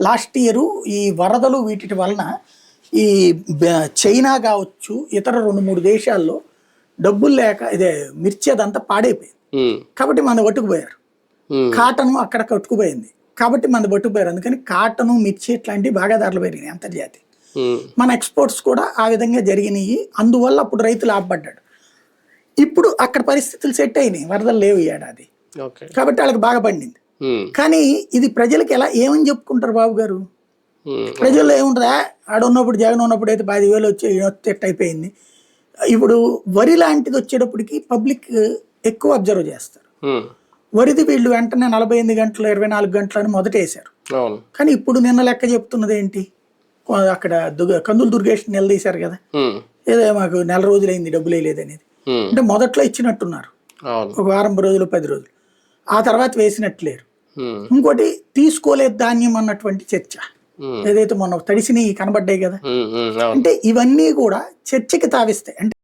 Last year ఈ వరదలు వీటి వలన ఈ చైనా కావచ్చు ఇతర 2-3 దేశాల్లో డబ్బులు లేక ఇదే మిర్చి అదంతా పాడైపోయింది. కాబట్టి మన పట్టుకుపోయారు. కాటను అక్కడ కట్టుకుపోయింది కాబట్టి మన పట్టుకుపోయారు. అందుకని కాటను మిర్చి ఇట్లాంటివి బాగా ధరలు పెరిగినాయి అంతర్జాతీయ. మన ఎక్స్పోర్ట్స్ కూడా ఆ విధంగా జరిగినాయి. అందువల్ల అప్పుడు రైతు లాభపడ్డాడు. ఇప్పుడు అక్కడ పరిస్థితులు సెట్ అయినాయి, వరదలు లేవు ఈ ఏడాది, కాబట్టి వాళ్ళకి బాగా పండింది. కానీ ఇది ప్రజలకు ఏమని చెప్పుకుంటారు బాబు గారు? ప్రజల్లో ఏముంటుందా, ఆడున్నప్పుడు జగన్ ఉన్నప్పుడు అయితే 10,000 వచ్చి అయిపోయింది. ఇప్పుడు వరి లాంటిది వచ్చేటప్పటికి పబ్లిక్ ఎక్కువ అబ్జర్వ్ చేస్తారు. వరిది వీళ్ళు వెంటనే 48 గంటలు 24 గంటలు అని మొదట వేశారు. కానీ ఇప్పుడు నిన్న లెక్క చెప్తున్నది ఏంటి, అక్కడ కందులు దుర్గేష్ నిలదీశారు కదా, ఏదో మాకు 4 రోజులైంది డబ్బులు వేయలేదు అనేది. అంటే మొదట్లో ఇచ్చినట్టున్నారు, ఒక వారం రోజులు 10 రోజులు, ఆ తర్వాత వేసినట్లేరు. ఇంకోటి తీసుకోలేదు ధాన్యం అన్నటువంటి చర్చ ఏదైతే మొన్న తడిసినవి కనబడ్డాయి కదా, అంటే ఇవన్నీ కూడా చర్చకి తావిస్తాయి. అంటే